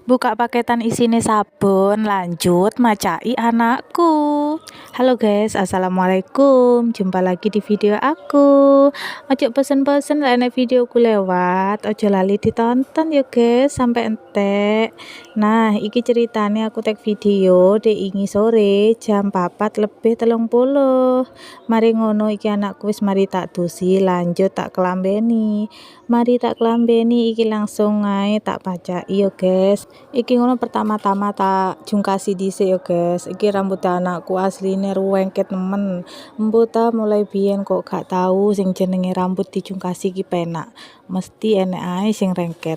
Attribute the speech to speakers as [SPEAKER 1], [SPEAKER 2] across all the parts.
[SPEAKER 1] Buka paketan isine sabun, lanjut macai anakku. Halo guys, assalamualaikum. Jumpa lagi di video aku. Ojo pesen-pesen lah nek videoku lewat. Ojo lali ditonton ya guys sampai entek. Nah, iki ceritane aku tag video dek ingi sore jam 4 lebih 30. Mari ngono iki anakku wis mari tak dusi, lanjut tak kelambeni. Mari tak kelambeni iki langsung ae tak pacai yo guys. Iki ngono pertama-tama tak jungkasi dhisik yo guys. Iki rambut anakku asline ruwengket nemen. Embo ta mulai biyen kok gak tahu sing jenenge rambut dijungkasi ki penak. Mesti enek ae sing rengket.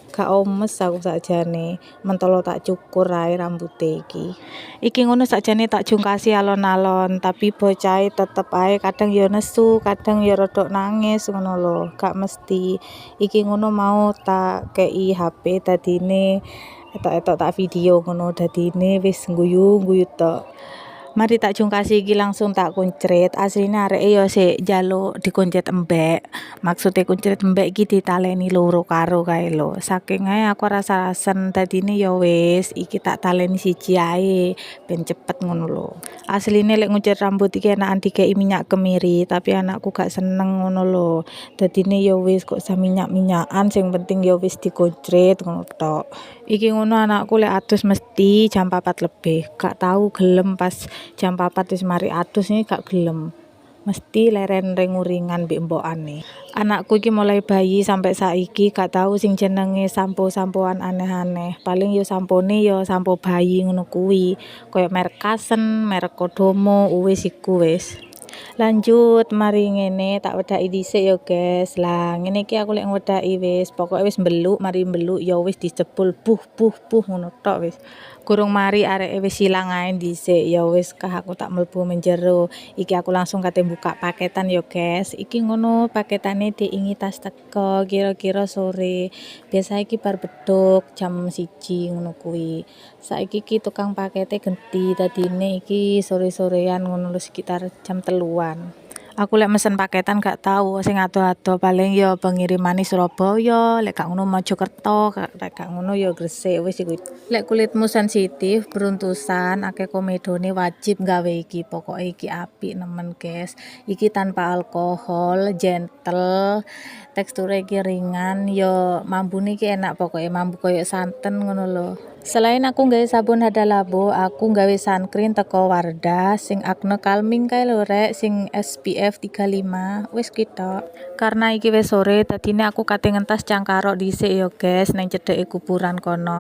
[SPEAKER 1] Gak omes aku sakjane mentolo tak cukur ae rambuté iki. Iki ngono sakjane tak jungkasi alon-alon, tapi bocahe tetep ae kadang ya nesu, kadang ya rodok nangis ngono lho. Gak mesti. Iki ngono mau tak kei HP dadine etok-etok tak video ngono dadine wis guyu-guyu tok. Mari tak jungkasi iki langsung tak kuncret. Asline areke ya sik njaluk dikuncret embek. Maksude kuncret embek iki ditaleni loro karo kae lho. Saking ae aku rasa-rasen dadine ya wis iki tak taleni siji ae ben cepet ngono lho. Asline lek nguncret rambut iki enakan dikei minyak kemiri, tapi anakku gak seneng ngono lho. Dadine ya wis kok minyak-minyakan sing penting ya wis dikuncret ngono tok. Iki ngono anakku lek adus mesti jam 4 lebih. Gak tahu gelem pas jam 4 wis mari adus ini gak gelem. Mesti leren ring-uringan mbek mbokane. Anakku iki mulai bayi sampai saiki gak tahu sing jenenge sampo-sampoan aneh-aneh. Paling yo sampone yo sampo bayi ngono kuwi. Kayak merek Kasen, merek Kodomo, wis iku wis. Lanjut mari ngene tak wedaki dhisik ya guys. Lah ngene iki aku lek ngwedaki wis pokoke wis mbeluk, mari mbeluk ya wis dijebul buh ngono tok wis. Gurung mari areke wis ilang ae dhisik ya wis aku tak mlebu menjero. Iki aku langsung kate buka paketan ya guys. Iki ngono paketane diingi tas teko kira-kira sore. Biasa iki bar beduk jam 1 ngono kuwi. Saiki iki tukang pakete genti dadine iki sore-sorean ngono lho sekitar jam 3-an. Aku lek mesen paketan gak tahu sing ado-ado paling ya pengirimane Surabaya, lek gak ngono Mojokerto, lek gak ngono ya Gresik wis iku. Lek kulitmu sensitif, beruntusan, akeh komedone wajib gawe iki. Pokoke iki apik nemen guys. Iki tanpa alkohol, gentle, teksture iki ringan, yo mambune iki enak pokoke mambu koyo santen ngono lho. Selain aku gawe sabun Hada Labo, aku gawe sunscreen teko Wardah sing acne calming kae lho rek, sing SPF 35. Wis kita. Karena iki wis sore, dadine aku kate ngentas cangkarok dhisik ya guys nang cedeke kuburan kono.